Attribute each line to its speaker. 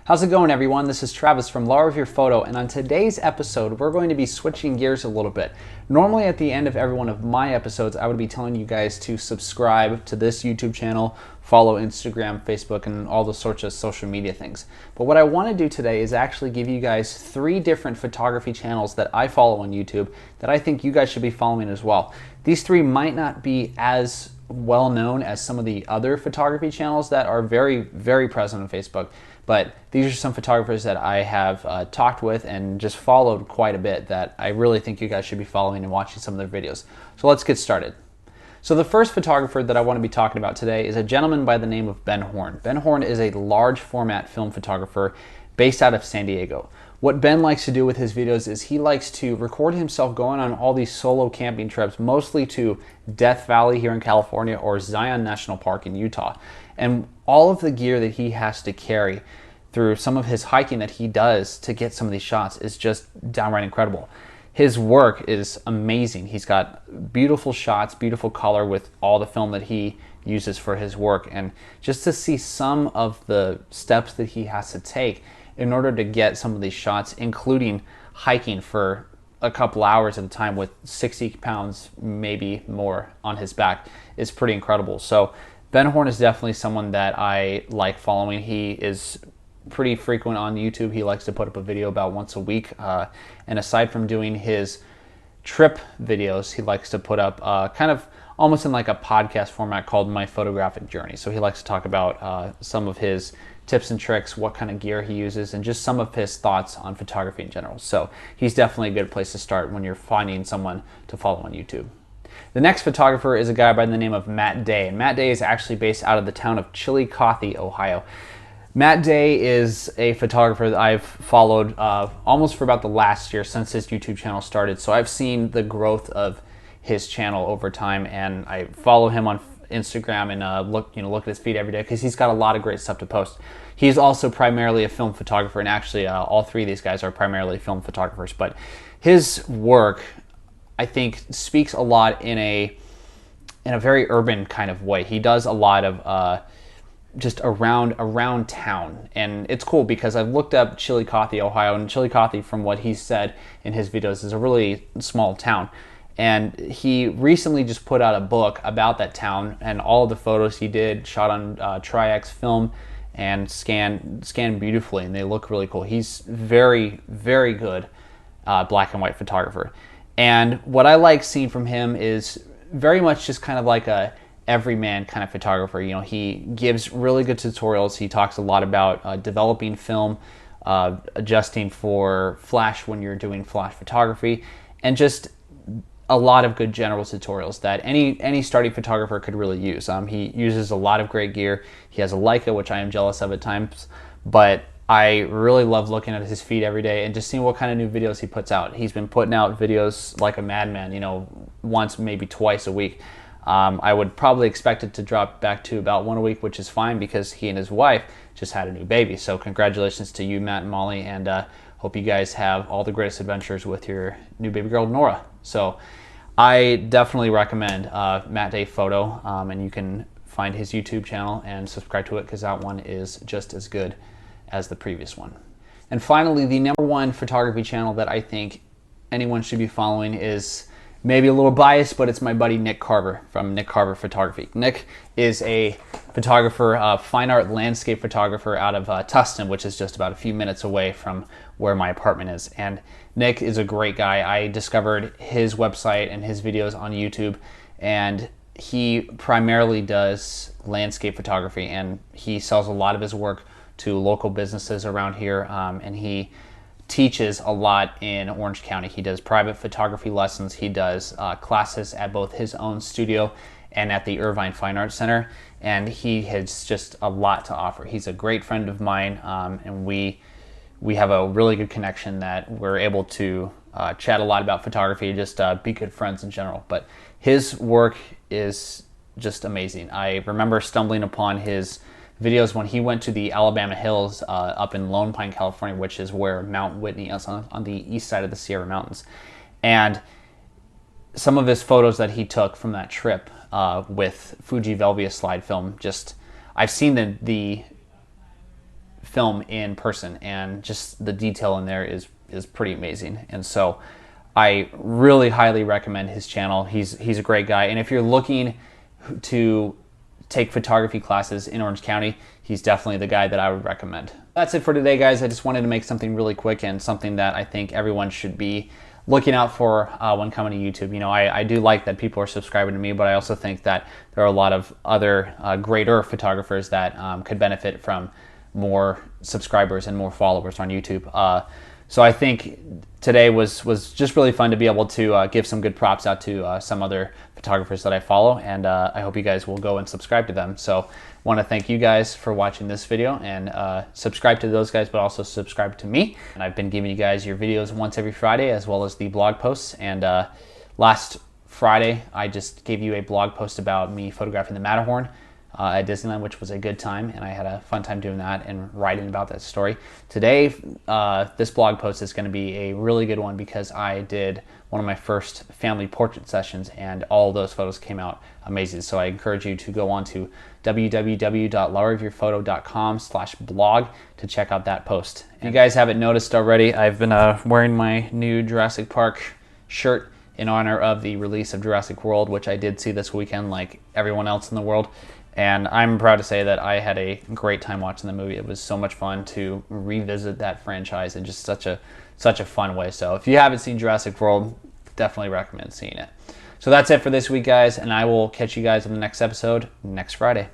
Speaker 1: How's it going, everyone? This is Travis from Law Revere Photo, and on today's episode, we're going to be switching gears a little bit. Normally, at the end of every one of my episodes, I would be telling you guys to subscribe to this YouTube channel, follow Instagram, Facebook, and all the sorts of social media things. But what I want to do today is actually give you guys 3 different photography channels that I follow on YouTube that I think you guys should be following as well. These 3 might not be as well known as some of the other photography channels that are very, very present on Facebook. But these are some photographers that I have talked with and just followed quite a bit that I really think you guys should be following and watching some of their videos. So let's get started. So the first photographer that I want to be talking about today is a gentleman by the name of Ben Horne. Ben Horne is a large format film photographer based out of San Diego. What Ben likes to do with his videos is he likes to record himself going on all these solo camping trips, mostly to Death Valley here in California or Zion National Park in Utah. And all of the gear that he has to carry through some of his hiking that he does to get some of these shots is just downright incredible. His work is amazing. He's got beautiful shots, beautiful color with all the film that he uses for his work. And just to see some of the steps that he has to take in order to get some of these shots, including hiking for a couple hours at a time with 60 pounds, maybe more, on his back, is pretty incredible. So Ben Horne is definitely someone that I like following. He is pretty frequent on YouTube. He likes to put up a video about once a week. And aside from doing his trip videos, he likes to put up kind of almost in like a podcast format called My Photographic Journey. So he likes to talk about some of his tips and tricks, what kind of gear he uses, and just some of his thoughts on photography in general. So he's definitely a good place to start when you're finding someone to follow on YouTube. The next photographer is a guy by the name of Matt Day, and Matt Day is actually based out of the town of Chillicothe, Ohio. Matt Day is a photographer that I've followed almost for about the last year since his YouTube channel started. So I've seen the growth of his channel over time, and I follow him on Instagram and look at his feed every day because he's got a lot of great stuff to post. He's also primarily a film photographer, and actually all 3 of these guys are primarily film photographers. But his work, I think, speaks a lot in a very urban kind of way. He does a lot of just around town, and it's cool because I've looked up Chillicothe, Ohio, and Chillicothe, from what he said in his videos, is a really small town. And he recently just put out a book about that town, and all of the photos he did shot on Tri-X film and scanned beautifully, and they look really cool. He's very, very good black and white photographer. And what I like seeing from him is very much just kind of like a everyman kind of photographer. You know, he gives really good tutorials. He talks a lot about developing film, adjusting for flash when you're doing flash photography, and just a lot of good general tutorials that any starting photographer could really use. He uses a lot of great gear. He has a Leica, which I am jealous of at times, but I really love looking at his feed every day and just seeing what kind of new videos he puts out. He's been putting out videos like a madman, once, maybe twice a week. I would probably expect it to drop back to about 1 a week, which is fine because he and his wife just had a new baby. So congratulations to you, Matt and Molly, and hope you guys have all the greatest adventures with your new baby girl, Nora. So I definitely recommend Matt Day Photo, and you can find his YouTube channel and subscribe to it because that one is just as good as the previous one. And finally, the number 1 photography channel that I think anyone should be following is maybe a little biased, but it's my buddy Nick Carver from Nick Carver Photography. Nick is a photographer, fine art landscape photographer out of Tustin, which is just about a few minutes away from where my apartment is. And Nick is a great guy. I discovered his website and his videos on YouTube, and he primarily does landscape photography, and he sells a lot of his work to local businesses around here, and he teaches a lot in Orange County. He does private photography lessons. He does classes at both his own studio and at the Irvine Fine Arts Center, and he has just a lot to offer. He's a great friend of mine, and we have a really good connection that we're able to chat a lot about photography, just be good friends in general. But his work is just amazing. I remember stumbling upon his videos when he went to the Alabama Hills up in Lone Pine, California, which is where Mount Whitney is on the east side of the Sierra Mountains. And some of his photos that he took from that trip with Fuji Velvia slide film, just I've seen the film in person, and just the detail in there is pretty amazing. And so I really highly recommend his channel. He's a great guy, and if you're looking to take photography classes in Orange County, he's definitely the guy that I would recommend. That's it for today, guys. I just wanted to make something really quick and something that I think everyone should be looking out for when coming to YouTube. You know, I do like that people are subscribing to me, but I also think that there are a lot of other greater photographers that could benefit from more subscribers and more followers on YouTube. So I think today was just really fun to be able to give some good props out to some other photographers that I follow, and I hope you guys will go and subscribe to them. So I want to thank you guys for watching this video, and subscribe to those guys, but also subscribe to me. And I've been giving you guys your videos once every Friday, as well as the blog posts. And last Friday, I just gave you a blog post about me photographing the Matterhorn at Disneyland, which was a good time, and I had a fun time doing that and writing about that story. Today, this blog post is going to be a really good one because I did one of my first family portrait sessions, and all those photos came out amazing. So I encourage you to go on to www.lareviewphoto.com/blog to check out that post. If you guys haven't noticed already, I've been wearing my new Jurassic Park shirt in honor of the release of Jurassic World, which I did see this weekend like everyone else in the world. And I'm proud to say that I had a great time watching the movie. It was so much fun to revisit that franchise in just such a fun way. So if you haven't seen Jurassic World, definitely recommend seeing it. So that's it for this week, guys, and I will catch you guys on the next episode next Friday.